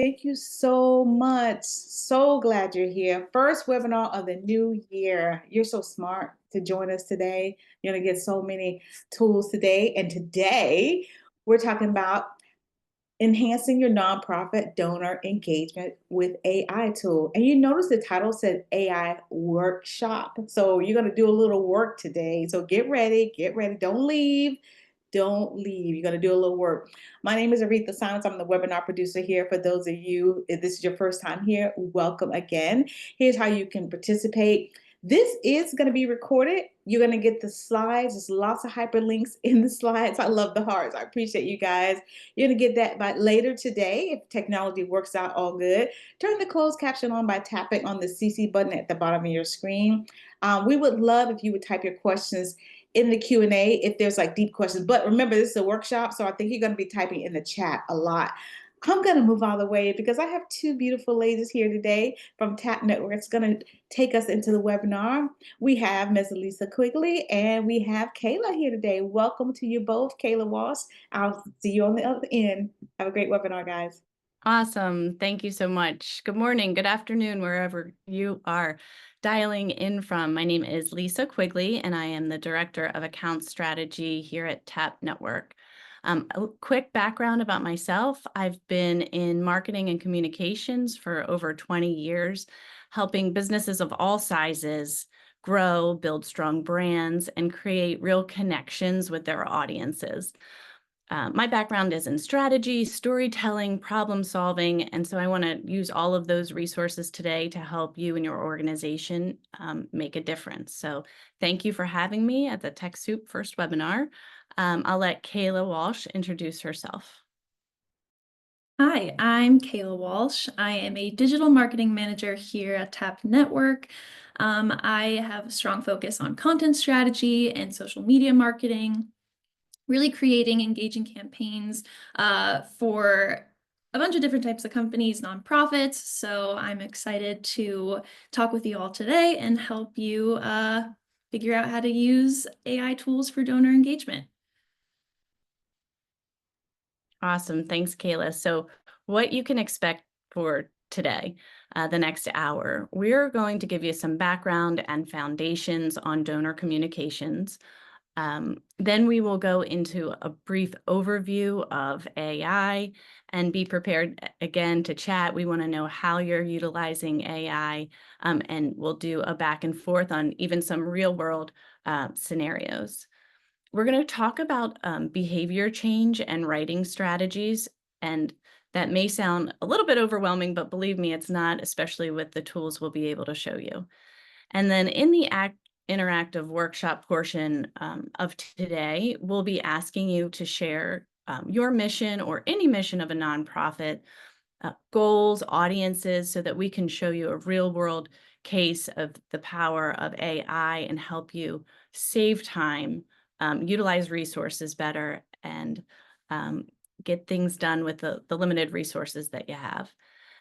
Thank you so much. So glad you're here. First webinar of the new year. You're so smart to join us today. You're going to get so many tools today. And today we're talking about enhancing your nonprofit donor engagement with AI tool. And you notice the title said AI workshop. So you're going to do a little work today. So get ready, get ready. Don't leave. Don't leave. You're going to do a little work. My name is Aretha Silence. I'm the webinar producer here. For those of you, if this is your first time here, welcome again. Here's how you can participate. This is going to be recorded. You're going to get the slides. There's lots of hyperlinks in the slides. I love the hearts. I appreciate you guys. You're going to get that by later today if technology works out all good. Turn the closed caption on by tapping on the CC button at the bottom of your screen. We would love if you would type your questions in the Q&A if there's like deep questions. But remember, this is a workshop, so I think you're going to be typing in the chat a lot. I'm going to move out of the way because I have two beautiful ladies here today from TAP Network. It's going to take us into the webinar. We have Ms. Lisa Quigley and we have Kayla here today. Welcome to you both, Kayla Walsh. I'll see you on the other end. Have a great webinar, guys. Awesome. Thank you so much. Good morning, good afternoon, wherever you are dialing in from. My name is Lisa Quigley, and I am the Director of Account Strategy here at TAP Network. A quick background about myself. I've been in marketing and communications for over 20 years, helping businesses of all sizes grow, build strong brands, and create real connections with their audiences. My background is in strategy, storytelling, problem solving, and so I want to use all of those resources today to help you and your organization make a difference. So thank you for having me at the TechSoup first webinar. I'll let Kayla Walsh introduce herself. Hi, I'm Kayla Walsh. I am a digital marketing manager here at TAP Network. I have a strong focus on content strategy and social media marketing, really creating engaging campaigns for a bunch of different types of companies, nonprofits. So I'm excited to talk with you all today and help you figure out how to use AI tools for donor engagement. Awesome. Thanks, Kayla. So what you can expect for today, the next hour, we're going to give you some background and foundations on donor communications. Then we will go into a brief overview of AI and be prepared again to chat. We want to know how you're utilizing AI, and we'll do a back and forth on even some real world scenarios. We're going to talk about behavior change and writing strategies, and that may sound a little bit overwhelming, but believe me, it's not, especially with the tools we'll be able to show you. And then in the interactive workshop portion of today, we'll be asking you to share your mission or any mission of a nonprofit, goals, audiences, so that we can show you a real world case of the power of AI and help you save time, utilize resources better, and get things done with the limited resources that you have.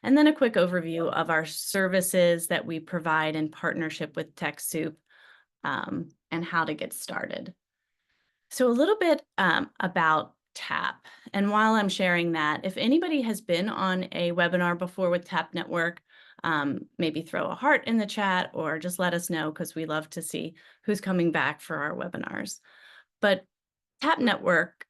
And then a quick overview of our services that we provide in partnership with TechSoup, and how to get started. So a little bit about TAP. And while I'm sharing that, if anybody has been on a webinar before with TAP Network, maybe throw a heart in the chat or just let us know, because we love to see who's coming back for our webinars. But TAP Network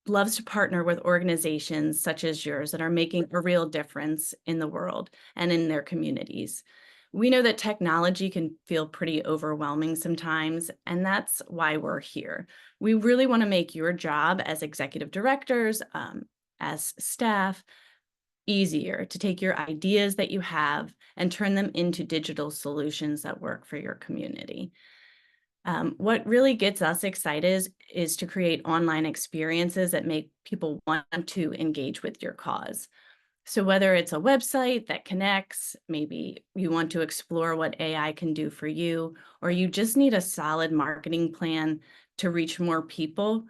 loves to partner with organizations such as yours that are making a real difference in the world and in their communities. We know that technology can feel pretty overwhelming sometimes, and that's why we're here. We really want to make your job as executive directors, as staff, easier to take your ideas that you have and turn them into digital solutions that work for your community. What really gets us excited is to create online experiences that make people want to engage with your cause. So whether it's a website that connects, maybe you want to explore what AI can do for you, or you just need a solid marketing plan to reach more people,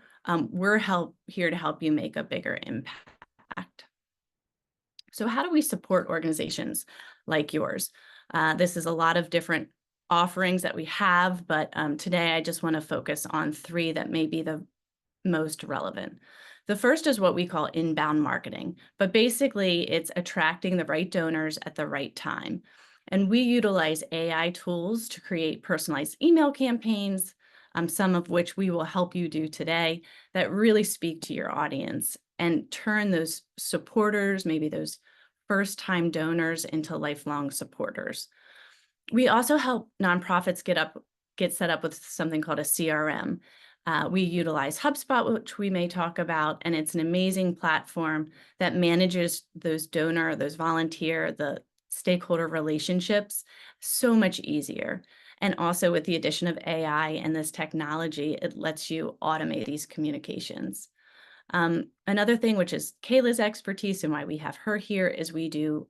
we're here to help you make a bigger impact. So how do we support organizations like yours? This is a lot of different offerings that we have, but today I just want to focus on three that may be the most relevant. The first is what we call inbound marketing, but basically it's attracting the right donors at the right time. And we utilize AI tools to create personalized email campaigns, some of which we will help you do today, that really speak to your audience and turn those supporters, maybe those first-time donors, into lifelong supporters. We also help nonprofits get set up with something called a CRM. We utilize HubSpot, which we may talk about, and it's an amazing platform that manages those donor, those volunteer, the stakeholder relationships so much easier. And also with the addition of AI and this technology, it lets you automate these communications. Another thing, which is Kayla's expertise and why we have her here, is we do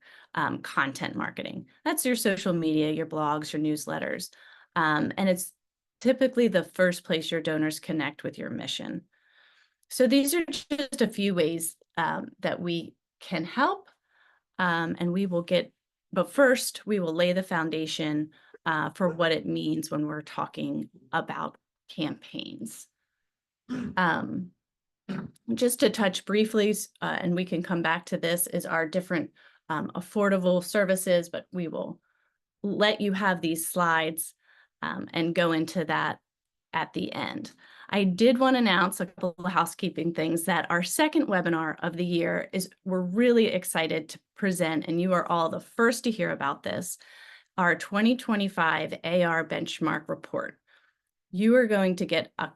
content marketing. That's your social media, your blogs, your newsletters. And it's typically the first place your donors connect with your mission. So these are just a few ways that we can help. And we will but first we will lay the foundation for what it means when we're talking about campaigns. Just to touch briefly, and we can come back to this, is our different affordable services, but we will let you have these slides and go into that at the end. I did want to announce a couple of housekeeping things, that our second webinar of the year we're really excited to present, and you are all the first to hear about this, our 2025 AR benchmark report. You are going to get a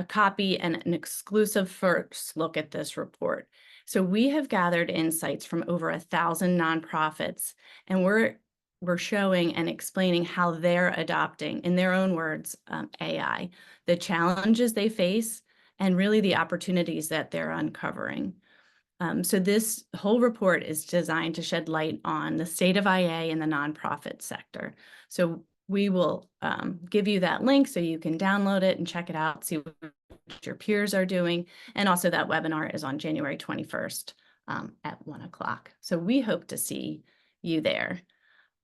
copy and an exclusive first look at this report. So we have gathered insights from over 1,000 nonprofits, and we're showing and explaining how they're adopting, in their own words, AI, the challenges they face, and really the opportunities that they're uncovering. So this whole report is designed to shed light on the state of IA in the nonprofit sector. So we will give you that link so you can download it and check it out, see what your peers are doing. And also that webinar is on January 21st at 1 o'clock. So we hope to see you there.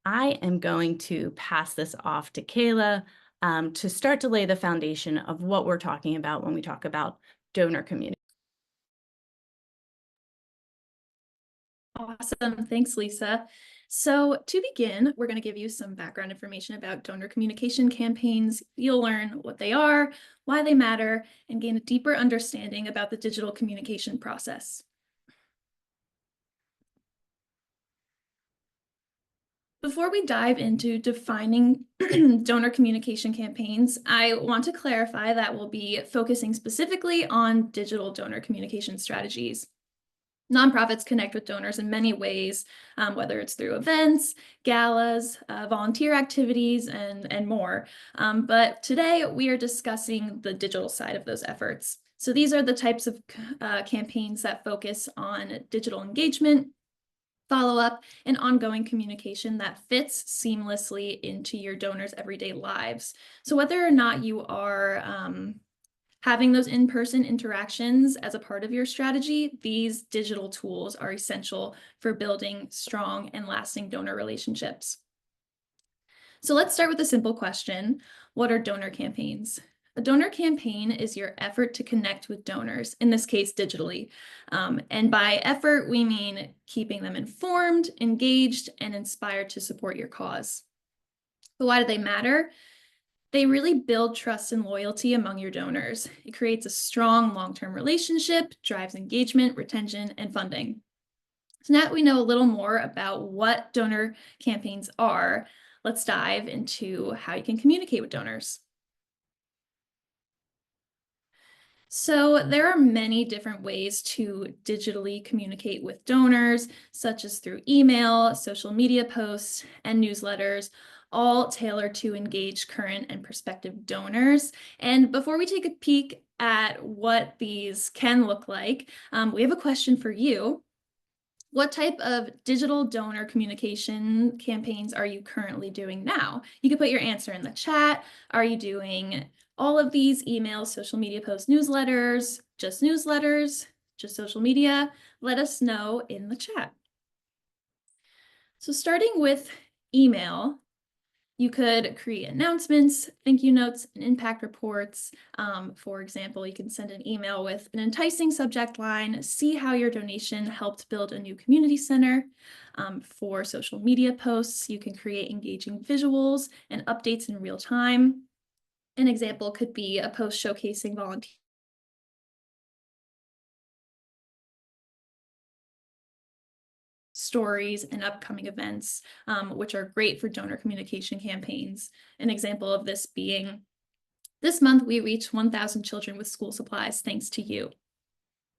I am going to pass this off to Kayla to start to lay the foundation of what we're talking about when we talk about donor community. Awesome. Thanks, Lisa. So to begin, we're going to give you some background information about donor communication campaigns. You'll learn what they are, why they matter, and gain a deeper understanding about the digital communication process. Before we dive into defining donor communication campaigns, I want to clarify that we'll be focusing specifically on digital donor communication strategies. Nonprofits connect with donors in many ways, whether it's through events, galas, volunteer activities, and more. But today we are discussing the digital side of those efforts. So these are the types of campaigns that focus on digital engagement, follow-up, and ongoing communication that fits seamlessly into your donors' everyday lives. So whether or not you are having those in-person interactions as a part of your strategy, these digital tools are essential for building strong and lasting donor relationships. So let's start with a simple question. What are donor campaigns? A donor campaign is your effort to connect with donors, in this case, digitally. And by effort, we mean keeping them informed, engaged, and inspired to support your cause. But why do they matter? They really build trust and loyalty among your donors. It creates a strong long-term relationship, drives engagement, retention, and funding. So now that we know a little more about what donor campaigns are, let's dive into how you can communicate with donors. So there are many different ways to digitally communicate with donors, such as through email, social media posts, and newsletters, all tailored to engage current and prospective donors. And before we take a peek at what these can look like, we have a question for you. What type of digital donor communication campaigns are you currently doing now? You can put your answer in the chat. Are you doing all of these: emails, social media posts, newsletters, just social media? Let us know in the chat. So starting with email, You could create announcements, thank you notes, and impact reports. For example, you can send an email with an enticing subject line, see how your donation helped build a new community center. For social media posts, you can create engaging visuals and updates in real time. An example could be a post showcasing volunteer stories and upcoming events, which are great for donor communication campaigns. An example of this being, this month we reached 1,000 children with school supplies thanks to you.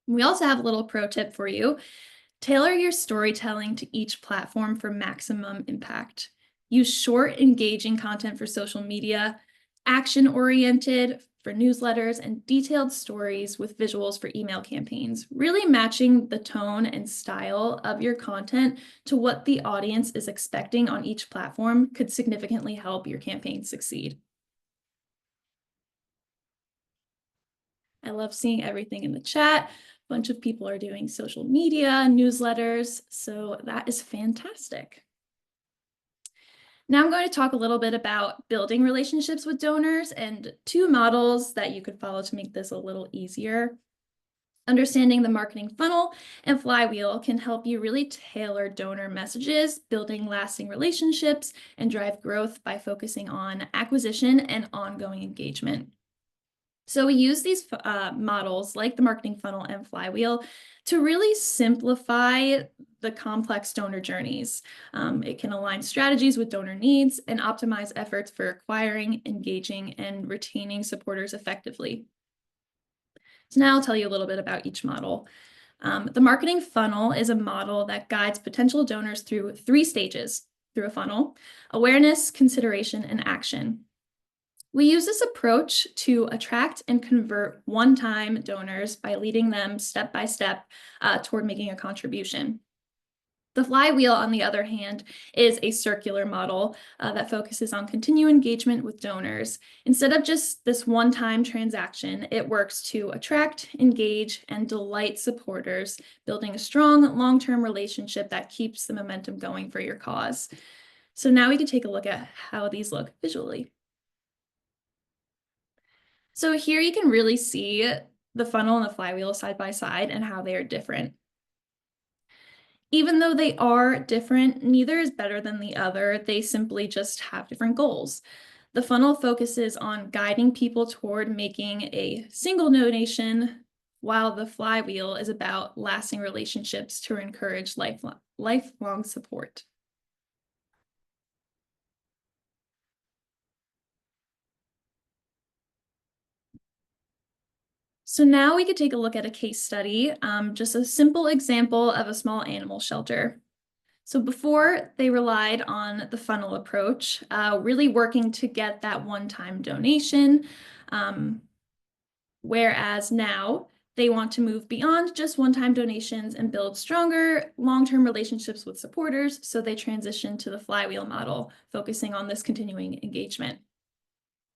We also have a little pro tip for you. Tailor your storytelling to each platform for maximum impact. Use short, engaging content for social media, action-oriented for newsletters, and detailed stories with visuals for email campaigns. Really matching the tone and style of your content to what the audience is expecting on each platform could significantly help your campaign succeed. I love seeing everything in the chat. A bunch of people are doing social media, newsletters, so that is fantastic. Now I'm going to talk a little bit about building relationships with donors and 2 models that you could follow to make this a little easier. Understanding the marketing funnel and flywheel can help you really tailor donor messages, building lasting relationships, and drive growth by focusing on acquisition and ongoing engagement. So we use these models like the marketing funnel and flywheel to really simplify the complex donor journeys. It can align strategies with donor needs and optimize efforts for acquiring, engaging, and retaining supporters effectively. So now I'll tell you a little bit about each model. The marketing funnel is a model that guides potential donors through 3 stages through a funnel: awareness, consideration, and action. We use this approach to attract and convert one-time donors by leading them step by step toward making a contribution. The flywheel, on the other hand, is a circular model that focuses on continued engagement with donors. Instead of just this one-time transaction, it works to attract, engage, and delight supporters, building a strong long-term relationship that keeps the momentum going for your cause. So now we can take a look at how these look visually. So here you can really see the funnel and the flywheel side by side and how they are different. Even though they are different, neither is better than the other. They simply just have different goals. The funnel focuses on guiding people toward making a single donation, while the flywheel is about lasting relationships to encourage lifelong support. So now we could take a look at a case study, just a simple example of a small animal shelter. So before, they relied on the funnel approach, really working to get that one-time donation, whereas now they want to move beyond just one-time donations and build stronger long-term relationships with supporters, so they transition to the flywheel model, focusing on this continuing engagement.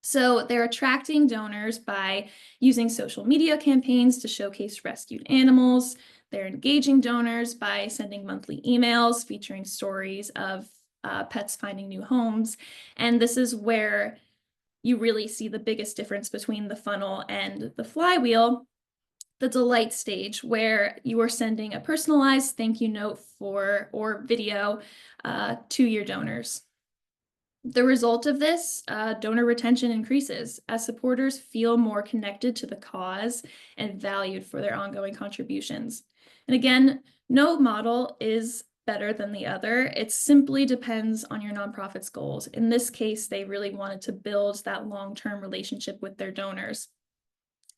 So they're attracting donors by using social media campaigns to showcase rescued animals. They're engaging donors by sending monthly emails featuring stories of pets finding new homes. And this is where you really see the biggest difference between the funnel and the flywheel, the delight stage, where you are sending a personalized thank you note or video to your donors. The result of this, donor retention increases as supporters feel more connected to the cause and valued for their ongoing contributions. And again, no model is better than the other. It simply depends on your nonprofit's goals. In this case, they really wanted to build that long-term relationship with their donors.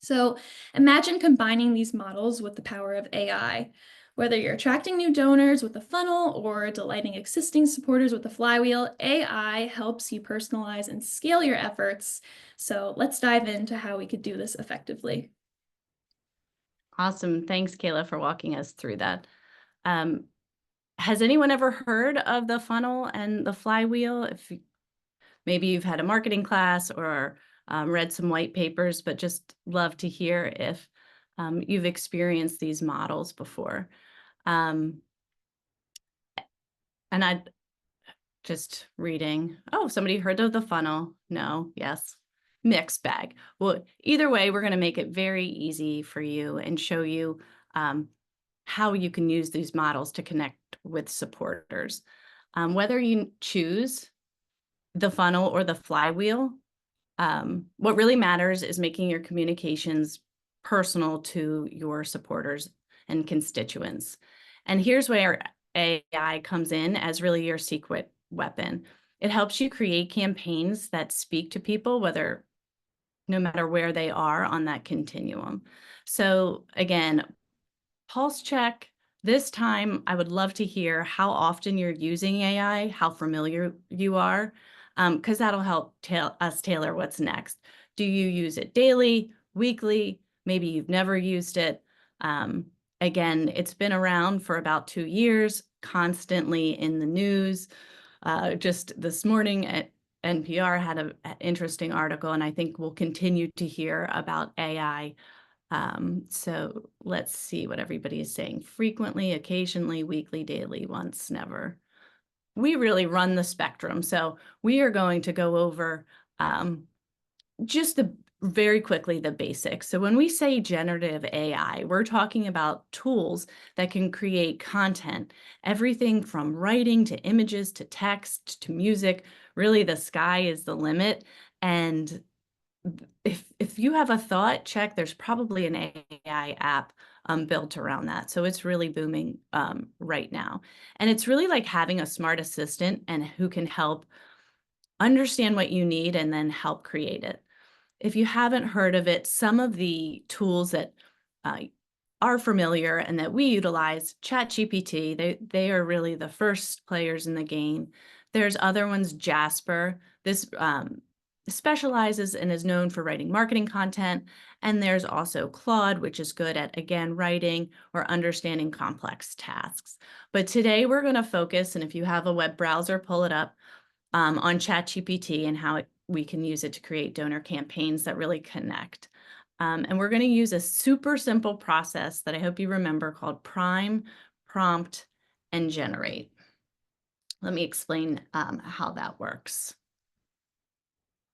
So imagine combining these models with the power of AI. Whether you're attracting new donors with the funnel or delighting existing supporters with the flywheel, AI helps you personalize and scale your efforts. So let's dive into how we could do this effectively. Awesome. Thanks, Kayla, for walking us through that. Has anyone ever heard of the funnel and the flywheel? Maybe you've had a marketing class or read some white papers, but just love to hear if you've experienced these models before. And I'd just reading. Oh, somebody heard of the funnel? No, yes. Mixed bag. Well, either way, we're going to make it very easy for you and show you how you can use these models to connect with supporters. Whether you choose the funnel or the flywheel, what really matters is making your communications personal to your supporters and constituents. And here's where AI comes in as really your secret weapon. It helps you create campaigns that speak to people, no matter where they are on that continuum. So again, pulse check. This time, I would love to hear how often you're using AI, how familiar you are, because that'll help us tailor what's next. Do you use it daily, weekly? Maybe you've never used it. Again, it's been around for about 2 years, constantly in the news. Just this morning at NPR had an interesting article, and I think we'll continue to hear about AI. So let's see what everybody is saying. Frequently, occasionally, weekly, daily, once, never. We really run the spectrum. So we are going to go over just very quickly the basics. So when we say generative AI, we're talking about tools that can create content, everything from writing to images to text to music. Really, the sky is the limit. And if you have a thought, check, there's probably an AI app built around that. So it's really booming right now. And it's really like having a smart assistant and who can help understand what you need and then help create it. If you haven't heard of it, some of the tools that are familiar and that we utilize, ChatGPT, they are really the first players in the game. There's other ones, Jasper. This specializes and is known for writing marketing content. And there's also Claude, which is good at, again, writing or understanding complex tasks. But today we're going to focus, and if you have a web browser, pull it up, on ChatGPT and how we can use it to create donor campaigns that really connect. And we're going to use a super simple process that I hope you remember called prime, prompt, and generate. Let me explain how that works.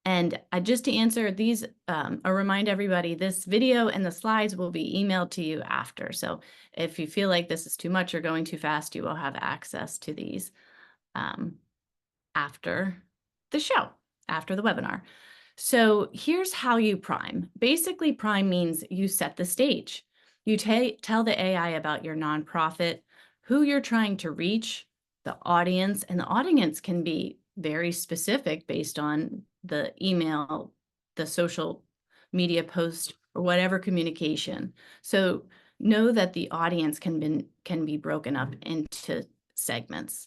And just to answer these, or remind everybody, this video and the slides will be emailed to you after. So if you feel like this is too much or going too fast, you will have access to these after the show, after the webinar. So here's how you prime. Basically, prime means you set the stage. You tell the AI about your nonprofit, who you're trying to reach, the audience, and the audience can be very specific based on the email, the social media post, or whatever communication. So know that the audience can be broken up into segments.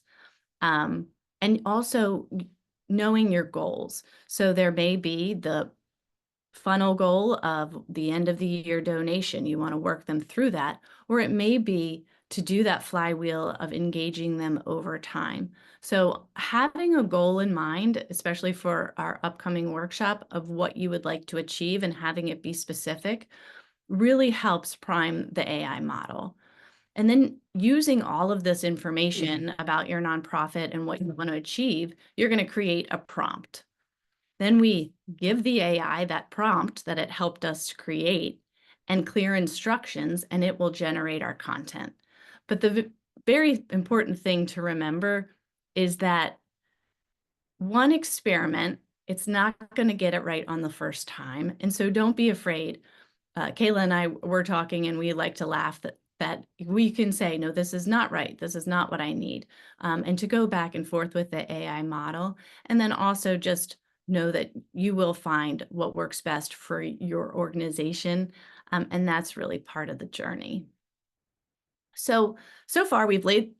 And also knowing your goals. So there may be the funnel goal of the end of the year donation. You want to work them through that, or it may be to do that flywheel of engaging them over time. So having a goal in mind, especially for our upcoming workshop of what you would like to achieve and having it be specific, really helps prime the AI model. And then using all of this information about your nonprofit and what you want to achieve, you're going to create a prompt. Then we give the AI that prompt that it helped us create and clear instructions, and it will generate our content. But the very important thing to remember is that one experiment, it's not going to get it right on the first time. And so don't be afraid. Kayla and I were talking, and we like to laugh that we can say, no, this is not right. This is not what I need. And to go back and forth with the AI model. And then also just know that you will find what works best for your organization. And that's really part of the journey. So far we've laid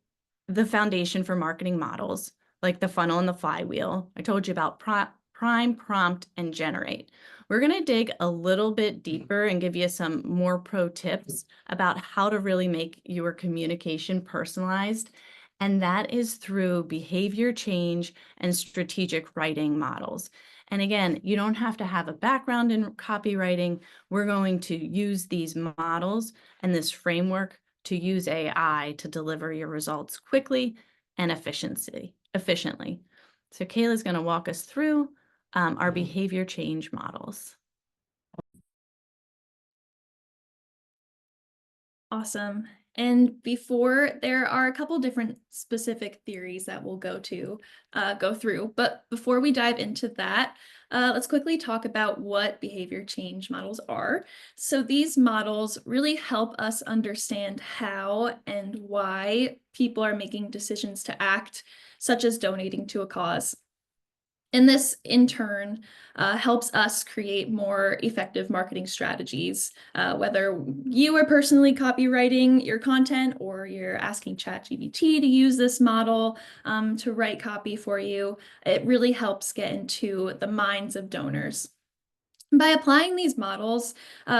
the foundation for marketing models, like the funnel and the flywheel. I told you about prime, prompt, and generate. We're going to dig a little bit deeper and give you some more pro tips about how to really make your communication personalized. And that is through behavior change and strategic writing models. And again, you don't have to have a background in copywriting. We're going to use these models and this framework to use AI to deliver your results quickly and efficiently. So Kayla's going to walk us through our behavior change models. Awesome. And there are a couple different specific theories that we'll go through. But before we dive into that, let's quickly talk about what behavior change models are. So these models really help us understand how and why people are making decisions to act, such as donating to a cause. And this, in turn, helps us create more effective marketing strategies, whether you are personally copywriting your content or you're asking ChatGPT to use this model to write copy for you. It really helps get into the minds of donors. By applying these models,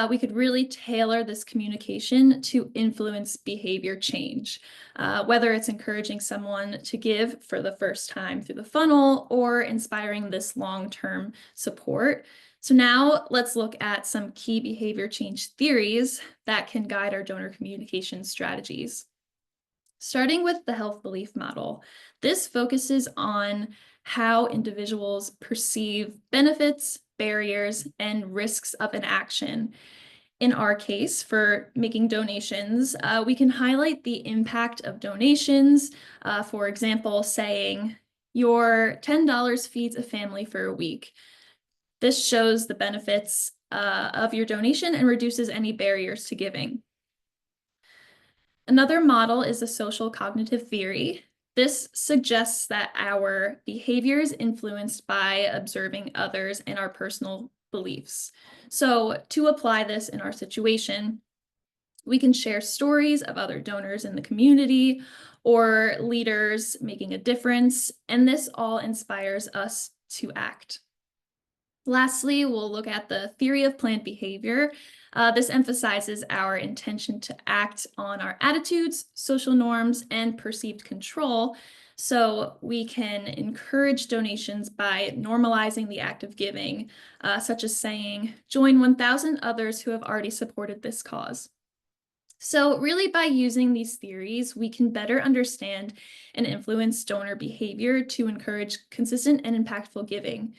we could really tailor this communication to influence behavior change, whether it's encouraging someone to give for the first time through the funnel or inspiring this long-term support. So now let's look at some key behavior change theories that can guide our donor communication strategies. Starting with the health belief model, this focuses on how individuals perceive benefits, barriers, and risks of an action. In our case, for making donations, we can highlight the impact of donations. For example, saying, your $10 feeds a family for a week. This shows the benefits of your donation and reduces any barriers to giving. Another model is the social cognitive theory. This suggests that our behavior is influenced by observing others and our personal beliefs. So to apply this in our situation, we can share stories of other donors in the community or leaders making a difference, and this all inspires us to act. Lastly, we'll look at the theory of planned behavior. This emphasizes our intention to act on our attitudes, social norms, and perceived control, so we can encourage donations by normalizing the act of giving, such as saying, join 1,000 others who have already supported this cause. So really, by using these theories, we can better understand and influence donor behavior to encourage consistent and impactful giving.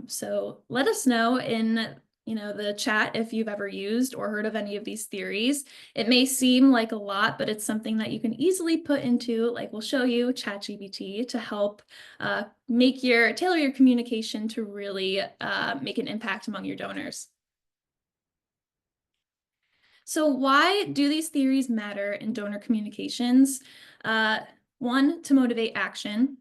So let us know in the chat if you've ever used or heard of any of these theories. It may seem like a lot, but it's something that you can easily put into, like we'll show you, ChatGPT to help tailor your communication to really make an impact among your donors. So why do these theories matter in donor communications? One, to motivate action.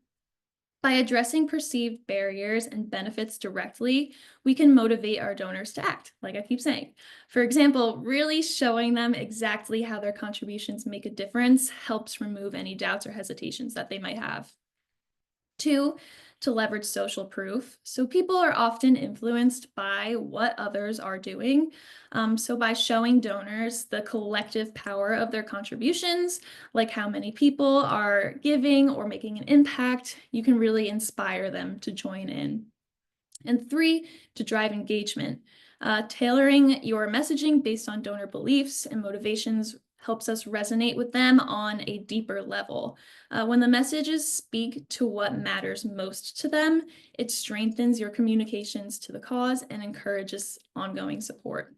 By addressing perceived barriers and benefits directly, we can motivate our donors to act, like I keep saying. For example, really showing them exactly how their contributions make a difference helps remove any doubts or hesitations that they might have. Two, to leverage social proof. So people are often influenced by what others are doing. So by showing donors the collective power of their contributions, like how many people are giving or making an impact, you can really inspire them to join in. And three, to drive engagement. Tailoring your messaging based on donor beliefs and motivations helps us resonate with them on a deeper level. When the messages speak to what matters most to them, it strengthens your communications to the cause and encourages ongoing support.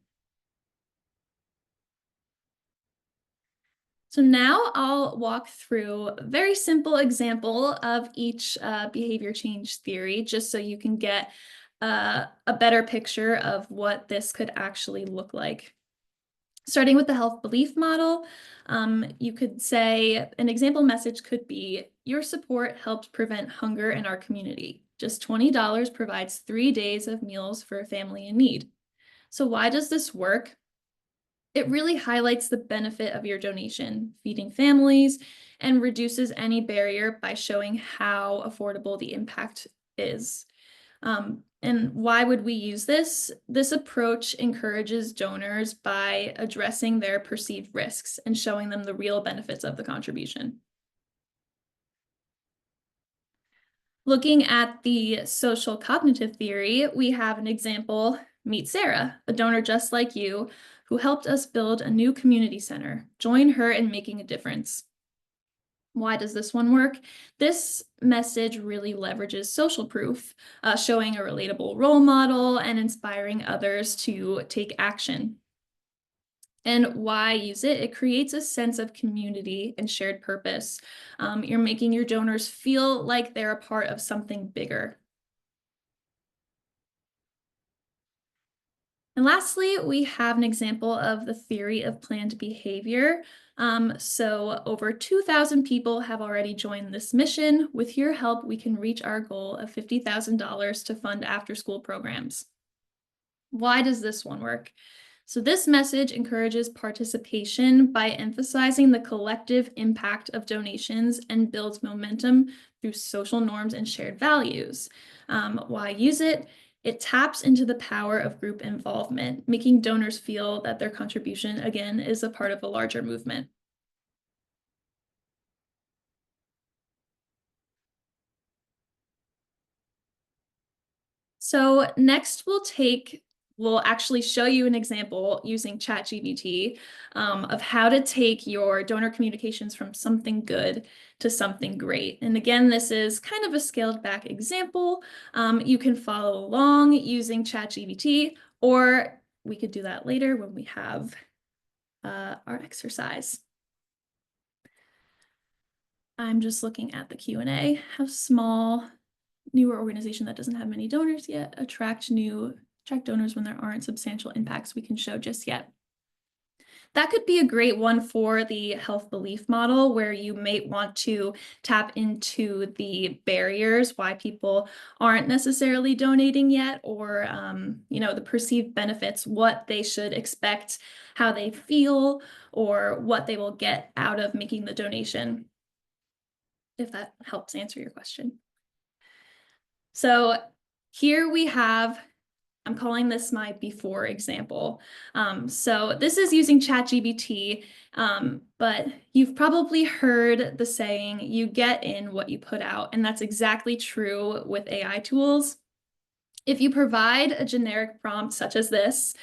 So now I'll walk through a very simple example of each behavior change theory, just so you can get a better picture of what this could actually look like. Starting with the health belief model, you could say an example message could be, your support helped prevent hunger in our community. Just $20 provides 3 days of meals for a family in need. So why does this work? It really highlights the benefit of your donation, feeding families, and reduces any barrier by showing how affordable the impact is. And why would we use this? This approach encourages donors by addressing their perceived risks and showing them the real benefits of the contribution. Looking at the social cognitive theory, we have an example. Meet Sarah, a donor just like you, who helped us build a new community center. Join her in making a difference. Why does this one work? This message really leverages social proof, showing a relatable role model and inspiring others to take action. And why use it? It creates a sense of community and shared purpose. You're making your donors feel like they're a part of something bigger. And lastly, we have an example of the theory of planned behavior. So over 2,000 people have already joined this mission. With your help, we can reach our goal of $50,000 to fund after-school programs. Why does this one work? So this message encourages participation by emphasizing the collective impact of donations and builds momentum through social norms and shared values. Why use it? It taps into the power of group involvement, making donors feel that their contribution, again, is a part of a larger movement. So next we'll actually show you an example using ChatGPT of how to take your donor communications from something good to something great. And again, this is kind of a scaled back example. You can follow along using ChatGPT, or we could do that later when we have our exercise. I'm just looking at the Q&A. How small, newer organization that doesn't have many donors yet attract donors when there aren't substantial impacts we can show just yet. That could be a great one for the health belief model, where you may want to tap into the barriers why people aren't necessarily donating yet, or the perceived benefits, what they should expect, how they feel, or what they will get out of making the donation, if that helps answer your question. So here we have, I'm calling this my before example. So this is using ChatGPT, but you've probably heard the saying, you get in what you put out, and that's exactly true with AI tools. If you provide a generic prompt such as this,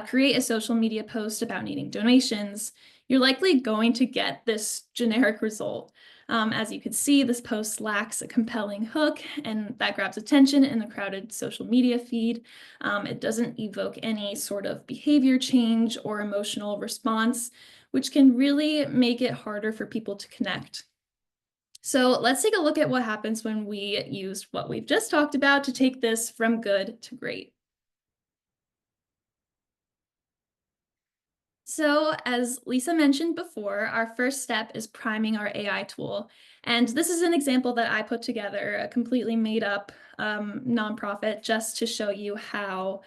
create a social media post about needing donations, you're likely going to get this generic result. As you can see, this post lacks a compelling hook, and that grabs attention in the crowded social media feed. It doesn't evoke any sort of behavior change or emotional response, which can really make it harder for people to connect. So let's take a look at what happens when we used what we've just talked about to take this from good to great. So as Lisa mentioned before, our first step is priming our AI tool. And this is an example that I put together, a completely made up nonprofit, just to show you how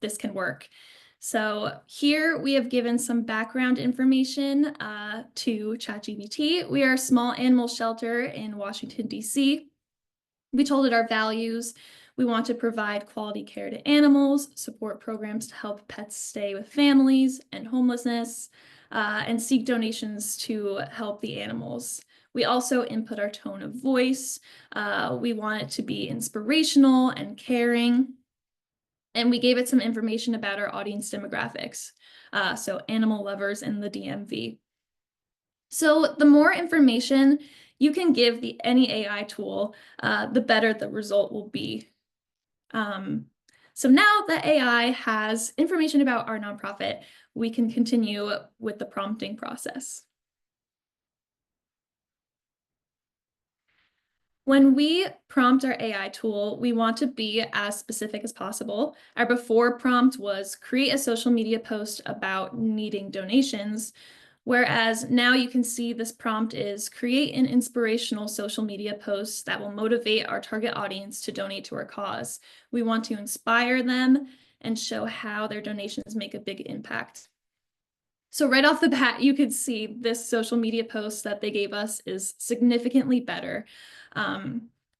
this can work. So here we have given some background information to ChatGPT. We are a small animal shelter in Washington, D.C. We told it our values. We want to provide quality care to animals, support programs to help pets stay with families and homelessness, and seek donations to help the animals. We also input our tone of voice. We want it to be inspirational and caring. And we gave it some information about our audience demographics, so animal lovers in the DMV. So the more information you can give any AI tool, the better the result will be. So now that AI has information about our nonprofit, we can continue with the prompting process. When we prompt our AI tool, we want to be as specific as possible. Our before prompt was create a social media post about needing donations, whereas now you can see this prompt is create an inspirational social media post that will motivate our target audience to donate to our cause. We want to inspire them and show how their donations make a big impact. So right off the bat, you could see this social media post that they gave us is significantly better.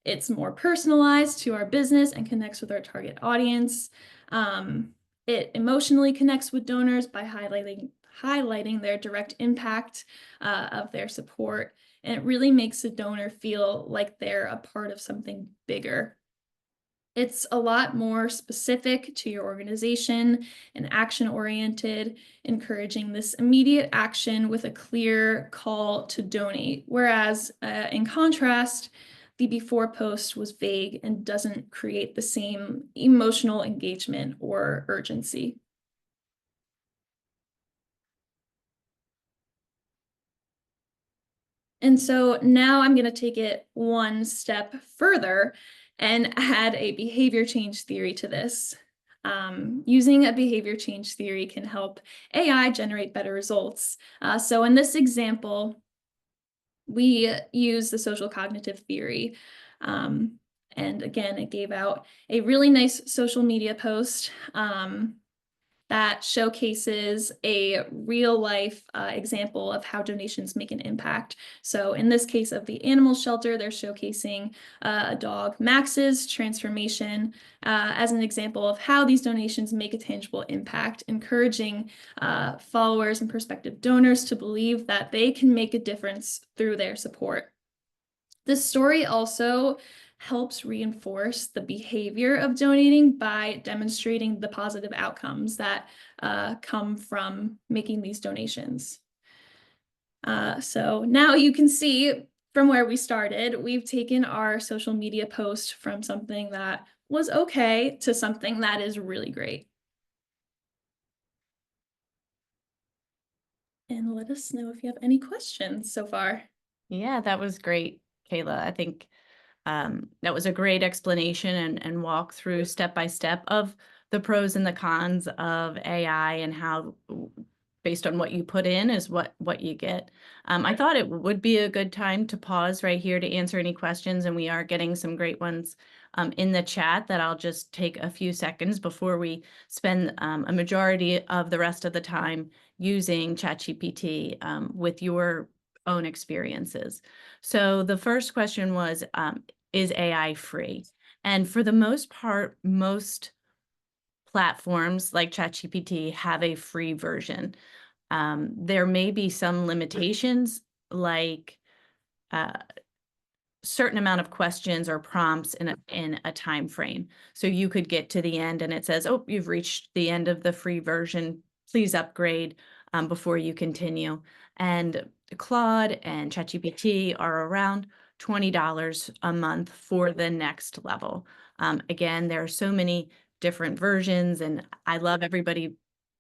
It's more personalized to our business and connects with our target audience. It emotionally connects with donors by highlighting their direct impact of their support. And it really makes the donor feel like they're a part of something bigger. It's a lot more specific to your organization and action-oriented, encouraging this immediate action with a clear call to donate. Whereas, in contrast, the before post was vague and doesn't create the same emotional engagement or urgency. And so now I'm going to take it one step further and add a behavior change theory to this. Using a behavior change theory can help AI generate better results. So in this example, we use the social cognitive theory. And again, it gave out a really nice social media post that showcases a real life example of how donations make an impact. So in this case of the animal shelter, they're showcasing a dog, Max's transformation, as an example of how these donations make a tangible impact, encouraging followers and prospective donors to believe that they can make a difference through their support. This story also helps reinforce the behavior of donating by demonstrating the positive outcomes that come from making these donations. So now you can see from where we started, we've taken our social media post from something that was okay to something that is really great. And let us know if you have any questions so far. Yeah, that was great, Kayla. I think that was a great explanation and walk through step by step of the pros and the cons of AI and how, based on what you put in, is what you get. I thought it would be a good time to pause right here to answer any questions, and we are getting some great ones in the chat that I'll just take a few seconds before we spend a majority of the rest of the time using ChatGPT with your own experiences. So the first question was, is AI free? And for the most part, most platforms like ChatGPT have a free version. There may be some limitations, like certain amount of questions or prompts in a time frame. So you could get to the end and it says, oh, you've reached the end of the free version. Please upgrade before you continue. And Claude and ChatGPT are around $20 a month for the next level. Again, there are so many different versions, and I love everybody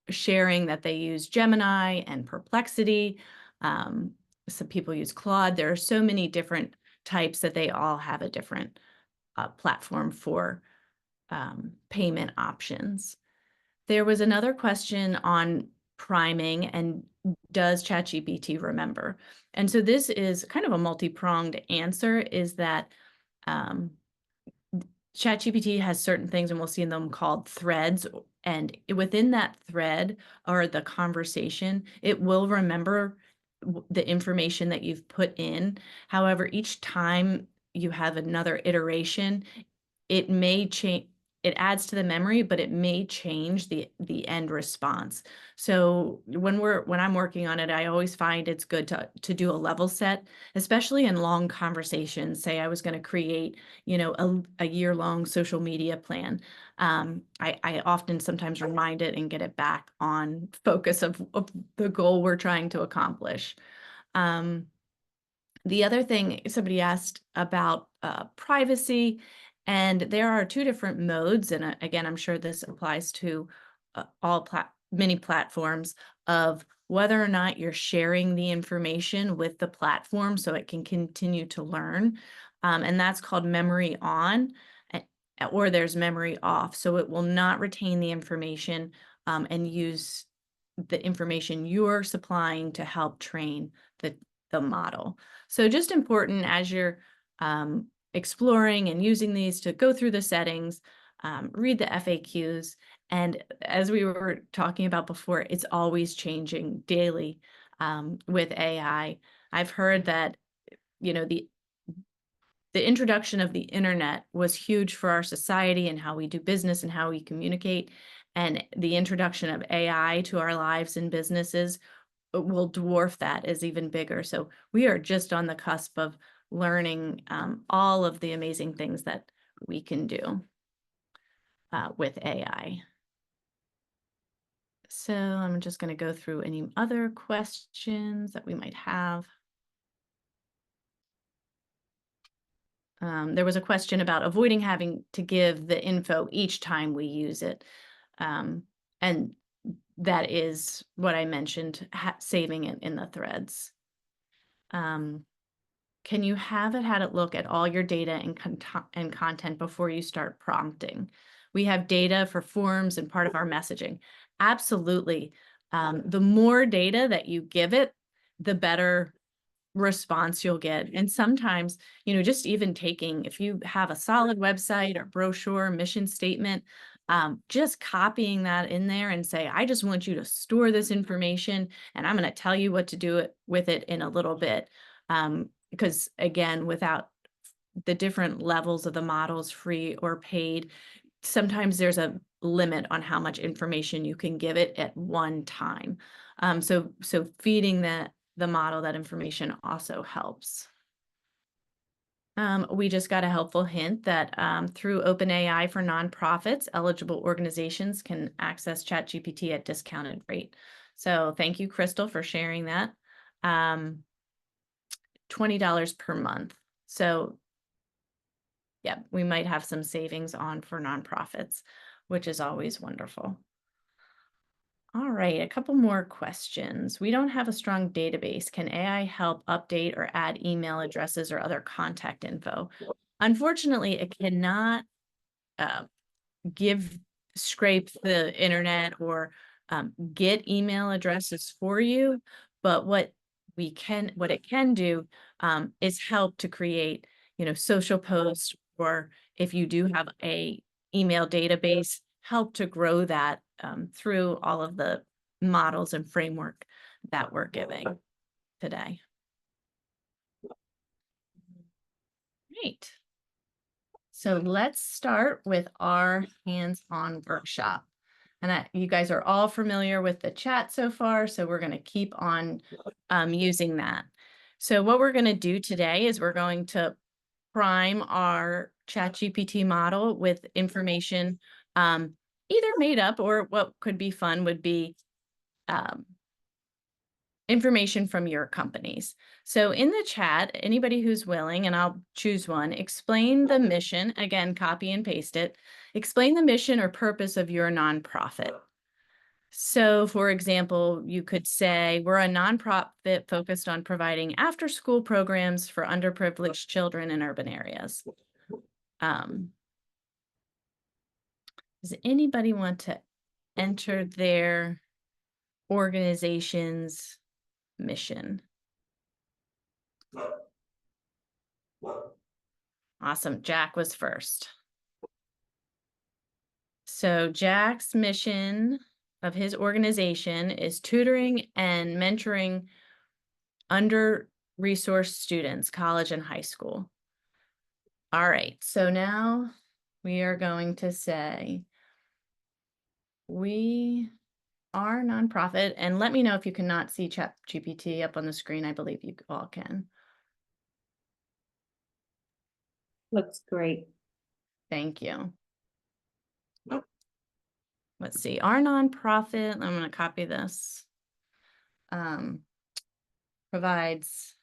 sharing that they use Gemini and Perplexity. Some people use Claude. There are so many different types that they all have a different platform for payment options. There was another question on priming and does ChatGPT remember? And so this is kind of a multi-pronged answer, is that ChatGPT has certain things, and we'll see them, called threads. And within that thread or the conversation, it will remember the information that you've put in. However, each time you have another iteration, it may change. It adds to the memory, but it may change the end response. So when I'm working on it, I always find it's good to do a level set, especially in long conversations. Say I was going to create, a year-long social media plan. I often sometimes remind it and get it back on focus of the goal we're trying to accomplish. The other thing, somebody asked about privacy, and there are two different modes. And again, I'm sure this applies to many platforms, of whether or not you're sharing the information with the platform so it can continue to learn. And that's called memory on, or there's memory off. So it will not retain the information and use the information you're supplying to help train the model. So just important as you're exploring and using these, to go through the settings, read the FAQs. And as we were talking about before, it's always changing daily with AI. I've heard that, the introduction of the internet was huge for our society and how we do business and how we communicate. And the introduction of AI to our lives and businesses will dwarf that, is even bigger. So we are just on the cusp of learning all of the amazing things that we can do. with AI. So I'm just going to go through any other questions that we might have. There was a question about avoiding having to give the info each time we use it. And that is what I mentioned, saving it in the threads. Can you have it had it look at all your data and content before you start prompting? We have data for forms and part of our messaging. Absolutely. The more data that you give it, the better response you'll get. And sometimes, just even taking, if you have a solid website or brochure, mission statement, just copying that in there and say, I just want you to store this information and I'm going to tell you what to do with it in a little bit. Because again, without the different levels of the models, free or paid, sometimes there's a limit on how much information you can give it at one time. So feeding the model that information also helps. We just got a helpful hint that through OpenAI for nonprofits, eligible organizations can access ChatGPT at discounted rate. So thank you, Crystal, for sharing that. $20 per month. So yeah, we might have some savings on for nonprofits, which is always wonderful. All right, a couple more questions. We don't have a strong database. Can AI help update or add email addresses or other contact info? Unfortunately, it cannot scrape the internet or get email addresses for you. But what it can do is help to create, social posts, or if you do have a email database, help to grow that through all of the models and framework that we're giving today. Great. So let's start with our hands-on workshop. And you guys are all familiar with the chat so far, so we're going to keep on using that. So what we're going to do today is we're going to prime our ChatGPT model with information, either made up, or what could be fun would be information from your companies. So in the chat, anybody who's willing, and I'll choose one, explain the mission, again, copy and paste it, explain the mission or purpose of your nonprofit. So for example, you could say, we're a nonprofit focused on providing after-school programs for underprivileged children in urban areas. Does anybody want to enter their organization's mission? Awesome. Jack was first. So Jack's mission of his organization is tutoring and mentoring under-resourced students, college and high school. All right. So now we are going to say we are nonprofit, and let me know if you cannot see ChatGPT up on the screen. I believe you all can. Looks great. Thank you. Let's see, our nonprofit, I'm going to copy this, provides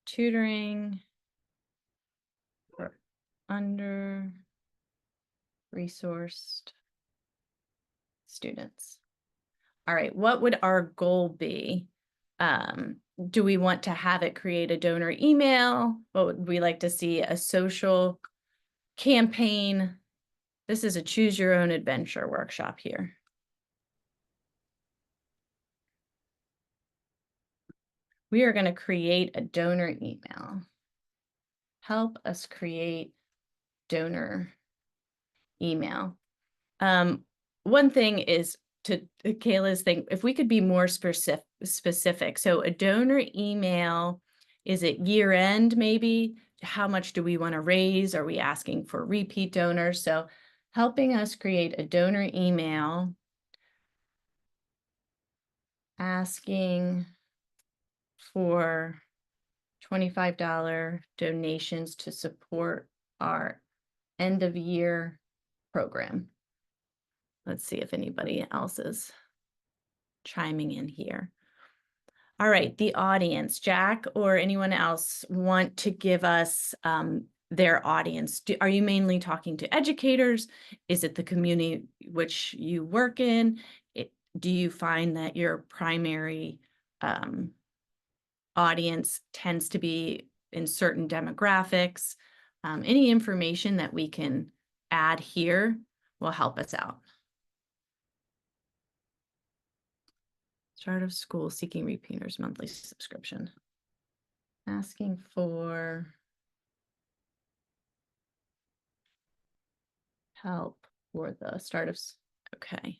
tutoring for under-resourced students. All right, what would our goal be? Do we want to have it create a donor email? What would we like to see? A social campaign? This is a choose your own adventure workshop here. We are going to create a donor email. Help us create donor email. One thing is to Kayla's thing, if we could be more specific. So a donor email, is it year end maybe? How much do we want to raise? Are we asking for repeat donors? So helping us create a donor email asking for $25 donations to support our end of year program. Let's see if anybody else is chiming in here. All right, the audience, Jack or anyone else want to give us their audience? Are you mainly talking to educators? Is it the community which you work in? Do you find that your primary audience tends to be in certain demographics? Any information that we can add here will help us out. Start of school, seeking repeaters, monthly subscription. Asking for help for the start of, okay.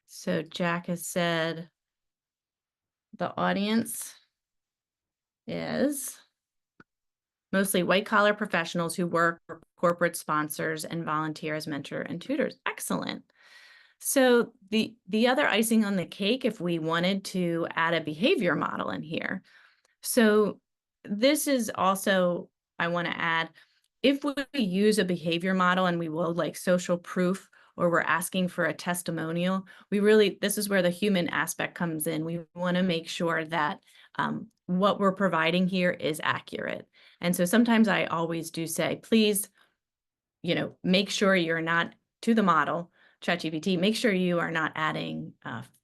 So Jack has said the audience is mostly white collar professionals who work for corporate sponsors and volunteer as mentor and tutors. Excellent. So the other icing on the cake, if we wanted to add a behavior model in here. So this is also, I want to add, if we use a behavior model and we will like social proof, or we're asking for a testimonial, this is where the human aspect comes in. We want to make sure that what we're providing here is accurate. And so sometimes I always do say, please, make sure you're not, to the model, ChatGPT, make sure you are not adding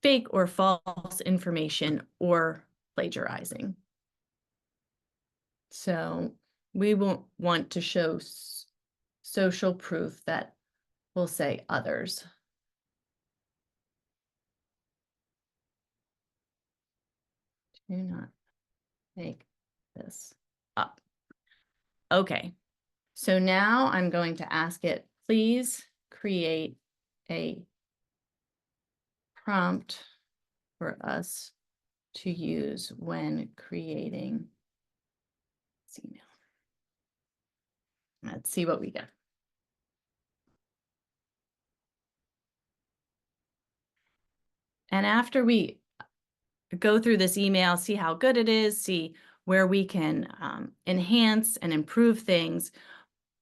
fake or false information or plagiarizing. So we won't want to show social proof that will say others. Do not make this up. Okay, so now I'm going to ask it, please create a prompt for us to use when creating this email. Let's see what we get. And after we go through this email, see how good it is, see where we can enhance and improve things,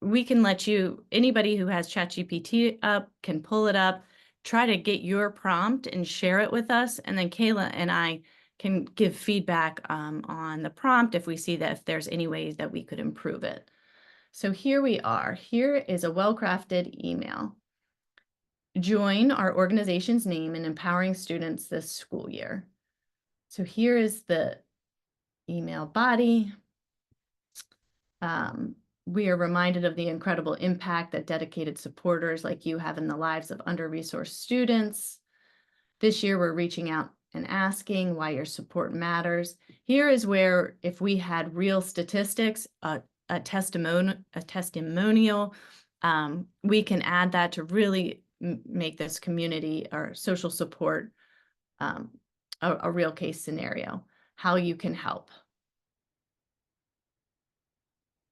we can let you, anybody who has ChatGPT up can pull it up, try to get your prompt and share it with us. And then Kayla and I can give feedback on the prompt if we see that if there's any ways that we could improve it. So here we are. Here is a well-crafted email. Join our organization's name in empowering students this school year. So here is the email body. We are reminded of the incredible impact that dedicated supporters like you have in the lives of under-resourced students. This year, we're reaching out and asking why your support matters. Here is where, if we had real statistics, a testimonial, we can add that to really make this community or social support a real case scenario, how you can help.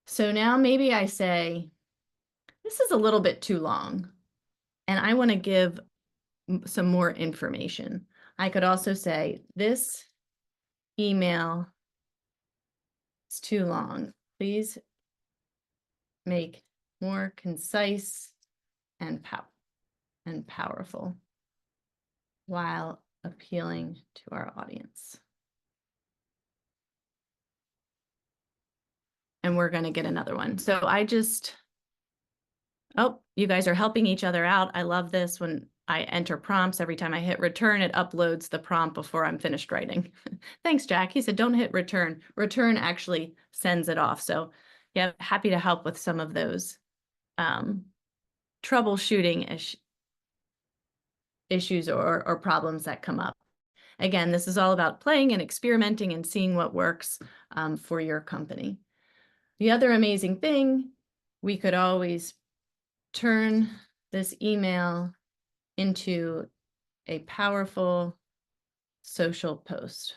So now maybe I say, this is a little bit too long, and I want to give some more information. I could also say, this email is too long. Please make more concise and powerful while appealing to our audience. And we're going to get another one. So oh, you guys are helping each other out. I love this. When I enter prompts, every time I hit return, it uploads the prompt before I'm finished writing. Thanks, Jack. He said, don't hit return. Return actually sends it off. So yeah, happy to help with some of those troubleshooting issues or problems that come up. Again, this is all about playing and experimenting and seeing what works for your company. The other amazing thing, we could always turn this email into a powerful social post.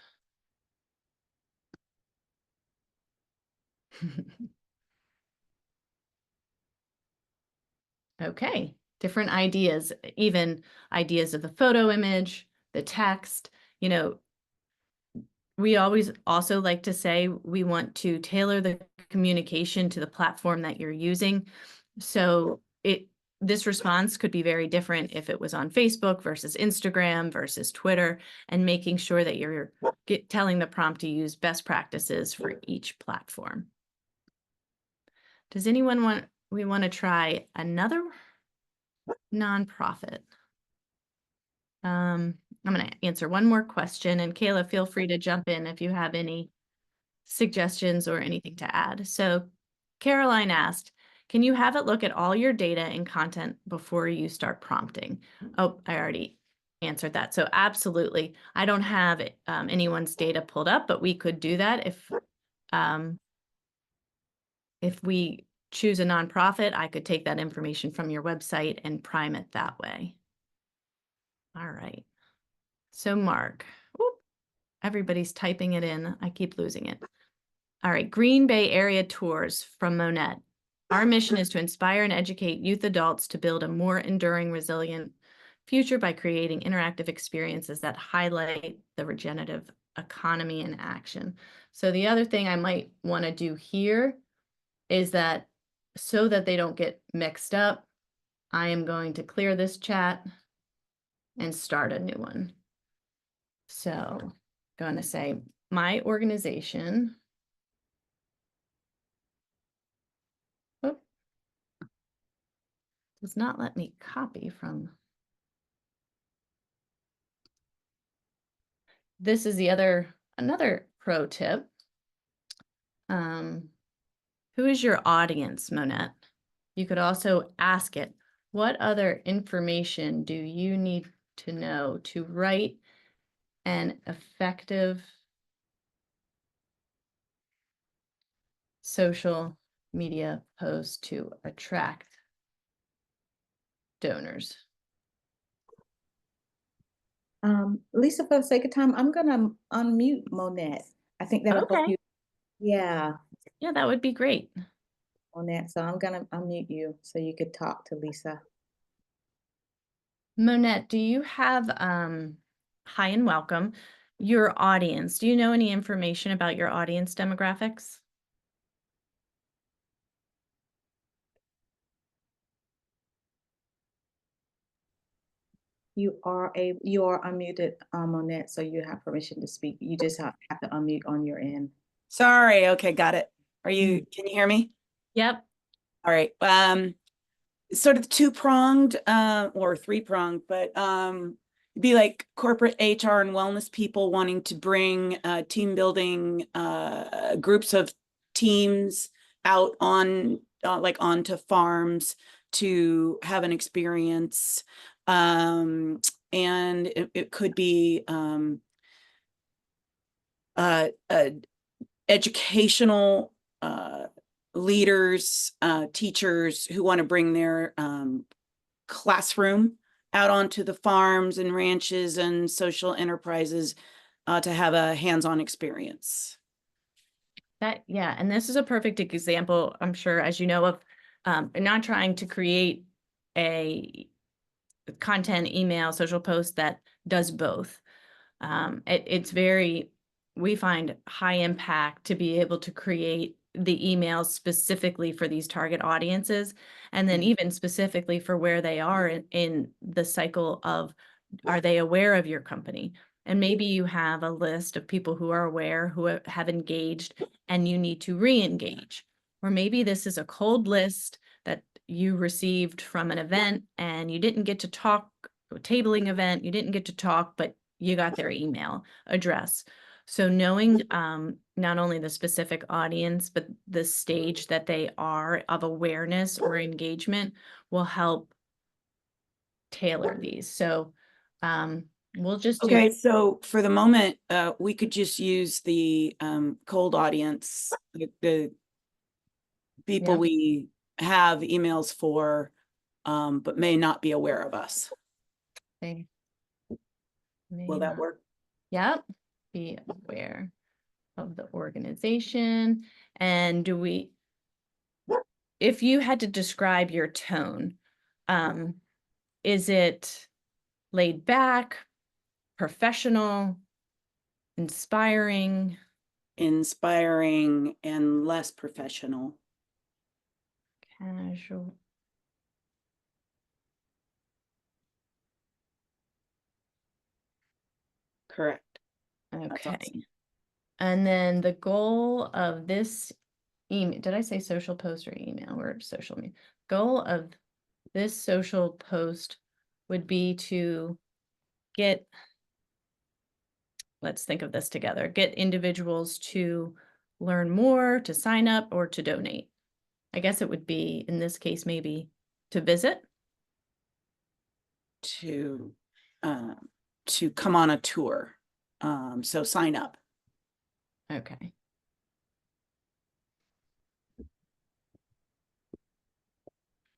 Okay, different ideas, even ideas of the photo image, the text. We always also like to say we want to tailor the communication to the platform that you're using. So this response could be very different if it was on Facebook versus Instagram versus Twitter, and making sure that you're telling the prompt to use best practices for each platform. Does anyone we want to try another nonprofit? I'm going to answer one more question, and Kayla, feel free to jump in if you have any suggestions or anything to add. So Caroline asked, can you have it look at all your data and content before you start prompting? Oh, I already answered that. So absolutely. I don't have anyone's data pulled up, but we could do that if we choose a nonprofit. I could take that information from your website and prime it that way. All right. So Mark, everybody's typing it in. I keep losing it. All right, Green Bay Area Tours from Monette. Our mission is to inspire and educate youth adults to build a more enduring, resilient future by creating interactive experiences that highlight the regenerative economy in action. So the other thing I might want to do here is that so that they don't get mixed up, I am going to clear this chat and start a new one. So going to say my organization. Oh, does not let me copy from. This is another pro tip. Who is your audience, Monette? You could also ask it, what other information do you need to know to write an effective social media post to attract donors? Lisa, for the sake of time, I'm gonna unmute Monette. I think that'll help Okay. you. Yeah, Yeah, that would be great. Monette. So I'm gonna unmute you so you could talk to Lisa. Monette, do you have, hi and welcome, your audience? Do you know any information about your audience demographics? You are unmuted, Monette, so you have permission to speak. You just have to unmute on your end. Sorry. Okay, got it. Can you hear me? Yep. All right. Sort of two-pronged or three-pronged, but be like corporate HR and wellness people wanting to bring team building groups of teams out on like onto farms to have an experience. And it could be educational leaders, teachers who want to bring their classroom out onto the farms and ranches and social enterprises to have a hands-on experience. Yeah, and this is a perfect example, I'm sure, as you know, of not trying to create a content, email, social post that does both. We find high impact to be able to create the emails specifically for these target audiences, and then even specifically for where they are in the cycle of, are they aware of your company? And maybe you have a list of people who are aware, who have engaged, and you need to re-engage. Or maybe this is a cold list that you received from an event and you didn't get to talk, a tabling event, you didn't get to talk, but you got their email address. So knowing not only the specific audience, but the stage that they are of awareness or engagement will help tailor these. So we'll just do. Okay, so for the moment, we could just use the cold audience, the people we have emails for, but may not be aware of us. Okay. Will that work? Yep. Be aware of the organization. And if you had to describe your tone, is it laid back, professional, inspiring? Inspiring and less professional. Casual. Correct. That's Okay. awesome. And then the goal of this email, did I say social post or email or social media? Goal of this social post would be to get, let's think of this together, get individuals to learn more, to sign up, or to donate. I guess it would be, in this case, maybe to visit. To come on a tour. So sign up. Okay.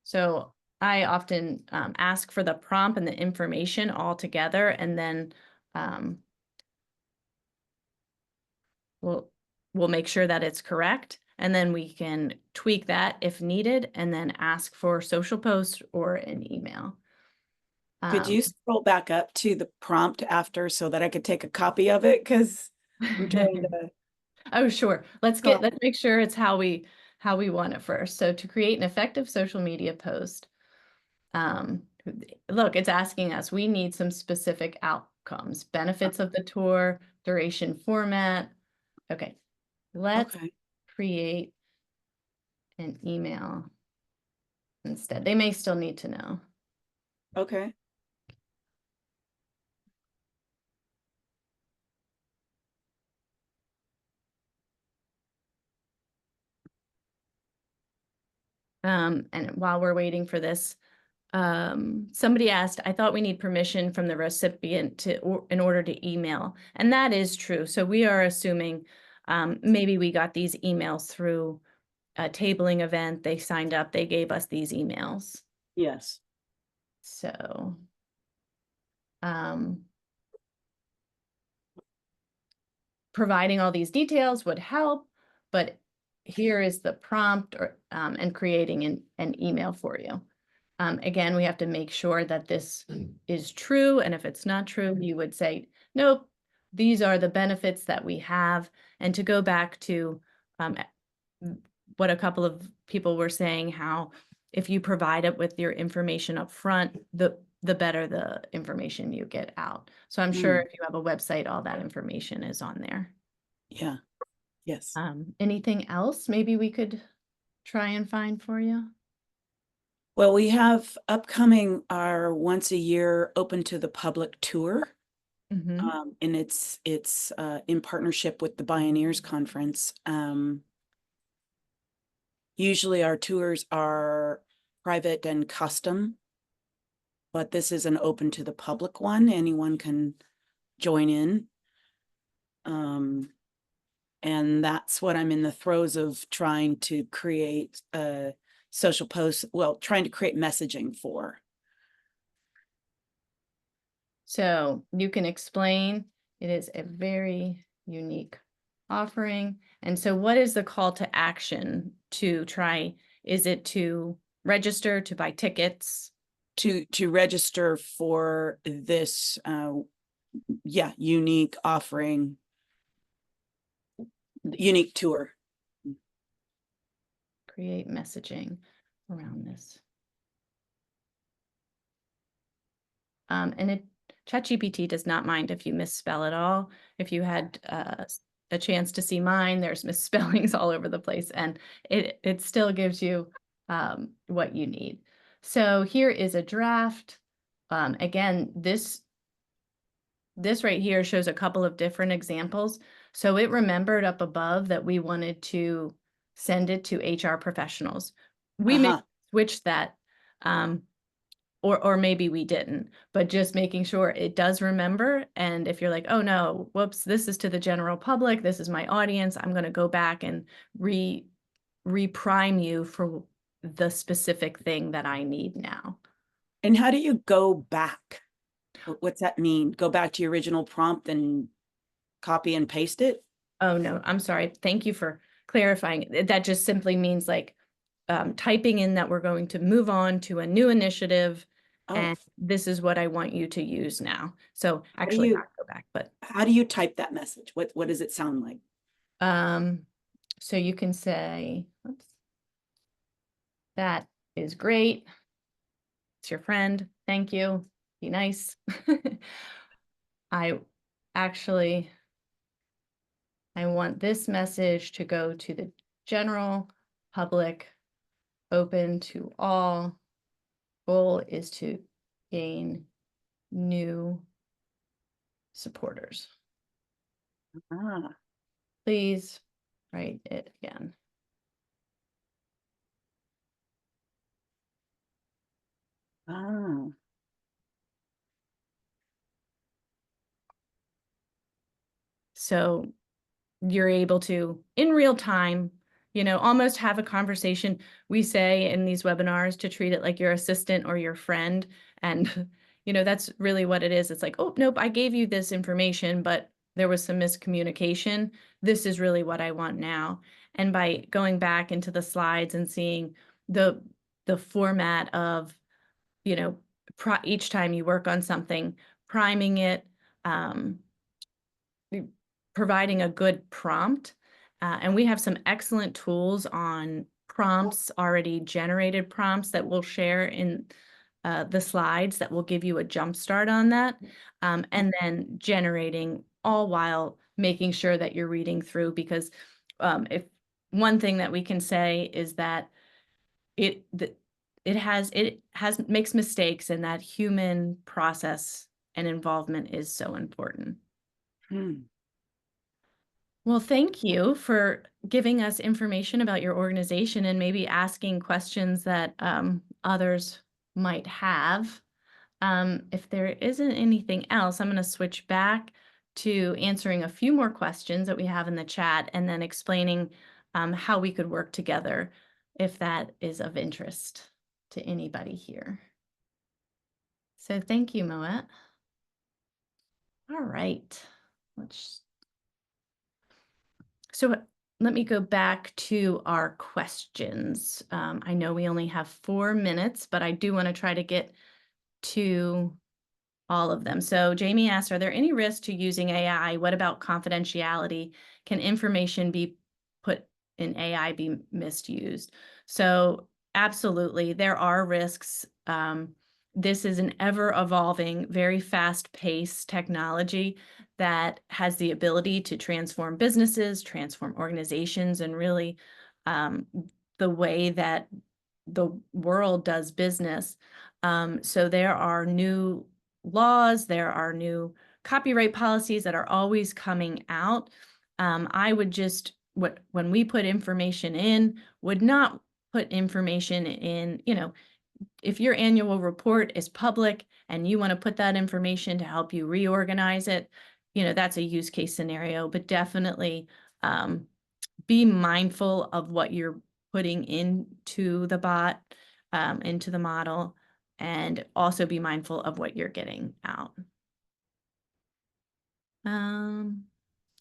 So I often ask for the prompt and the information all together, and then we'll make sure that it's correct, and then we can tweak that if needed, and then ask for social post or an email. Could you scroll back up to the prompt after so that I could take a copy of it? Because I'm trying to. Oh, sure. Let's make sure it's how we want it first. So to create an effective social media post, look, it's asking us, we need some specific outcomes, benefits of the tour, duration, format. Okay, let's create an email instead. They may still need to know. Okay. And while we're waiting for this, somebody asked, I thought we need permission from the recipient in order to email. And that is true. So we are assuming maybe we got these emails through a tabling event. They signed up, they gave us these emails. Yes. So providing all these details would help, but here is the prompt and creating an email for you. Again, we have to make sure that this is true. And if it's not true, you would say, nope, these are the benefits that we have. And to go back to what a couple of people were saying, how if you provide it with your information up front, the better the information you get out. So I'm sure if you have a website, all that information is on there. Yeah. Yes. Anything else maybe we could try and find for you? Well, we have upcoming our once a year open to the public tour. And it's in partnership with the Bioneers Conference. Usually our tours are private and custom, but this is an open to the public one. Anyone can join in. And that's what I'm in the throes of trying to create a social post, trying to create messaging for. So you can explain, it is a very unique offering. And so what is the call to action to try? Is it to register, to buy tickets? To register for this, unique offering, unique tour. Create messaging around this. And ChatGPT does not mind if you misspell at all. If you had a chance to see mine, there's misspellings all over the place, and it still gives you what you need. So here is a draft. Again, this right here shows a couple of different examples. So it remembered up above that we wanted to send it to HR professionals. We may switch that, or maybe we didn't, but just making sure it does remember. And if you're like, oh no, whoops, this is to the general public, this is my audience, I'm going to go back and reprime you for the specific thing that I need now. And how do you go back? What's that mean? Go back to your original prompt and copy and paste it? Oh no, I'm sorry. Thank you for clarifying. That just simply means like typing in that we're going to move on to a new initiative, and this is what I want you to use now. So actually not go back, but how do you type that message? What does it sound like? So you can say, oops, that is great. It's your friend. Thank you. Be nice. actually, I want this message to go to the general public, open to all. Goal is to gain new supporters. Ah, Please write it again. ah. So you're able to, in real time, almost have a conversation. We say in these webinars to treat it like your assistant or your friend. And, that's really what it is. It's like, oh, nope, I gave you this information, but there was some miscommunication. This is really what I want now. And by going back into the slides and seeing the format of, each time you work on something, priming it, providing a good prompt. And we have some excellent tools on prompts, already generated prompts that we'll share in the slides that will give you a jump start on that. And then generating, all while making sure that you're reading through, because if one thing that we can say is that it makes mistakes, and that human process and involvement is so important. Well, thank you for giving us information about your organization and maybe asking questions that others might have. If there isn't anything else, I'm going to switch back to answering a few more questions that we have in the chat, and then explaining how we could work together if that is of interest to anybody here. So thank you, Moet. All right, so let me go back to our questions. I know we only have 4 minutes, but I do want to try to get to all of them. So Jamie asked, are there any risks to using AI? What about confidentiality? Can information be put in AI be misused? So absolutely, there are risks. This is an ever-evolving, very fast-paced technology that has the ability to transform businesses, transform organizations, and really the way that the world does business. So there are new laws, there are new copyright policies that are always coming out. I would just, when we put information in, would not put information in, if your annual report is public and you want to put that information to help you reorganize it, that's a use case scenario, but definitely be mindful of what you're putting into the bot, into the model, and also be mindful of what you're getting out.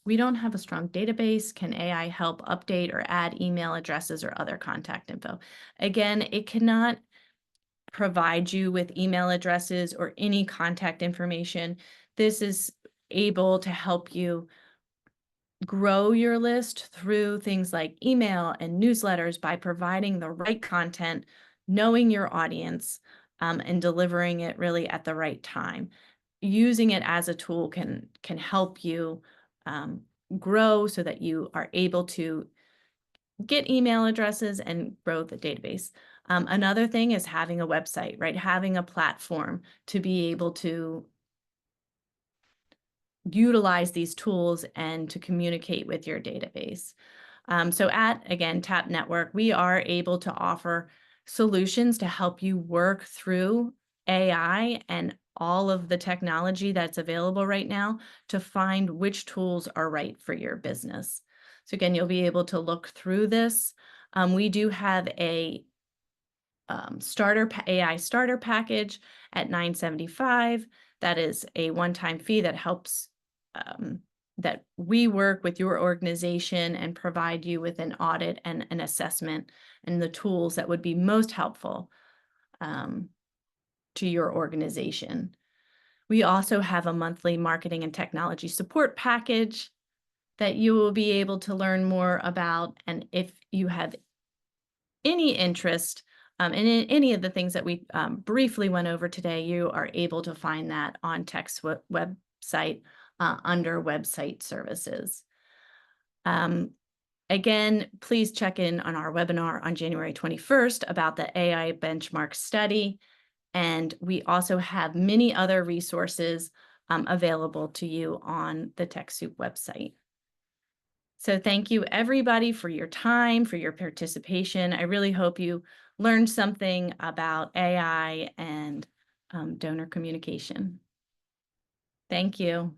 We don't have a strong database. Can AI help update or add email addresses or other contact info? Again, it cannot provide you with email addresses or any contact information. This is able to help you grow your list through things like email and newsletters by providing the right content, knowing your audience, and delivering it really at the right time. Using it as a tool can help you grow so that you are able to get email addresses and grow the database. Another thing is having a website, right? Having a platform to be able to utilize these tools and to communicate with your database. So again, TAP Network, we are able to offer solutions to help you work through AI and all of the technology that's available right now to find which tools are right for your business. So again, you'll be able to look through this. We do have a AI starter package at $9.75. That is a one-time fee that helps that we work with your organization and provide you with an audit and an assessment and the tools that would be most helpful to your organization. We also have a monthly marketing and technology support package that you will be able to learn more about. And if you have any interest in any of the things that we briefly went over today, you are able to find that on TechSoup website under website services. Again, please check in on our webinar on January 21st about the AI benchmark study. And we also have many other resources available to you on the TechSoup website. So thank you everybody for your time, for your participation. I really hope you learned something about AI and donor communication. Thank you.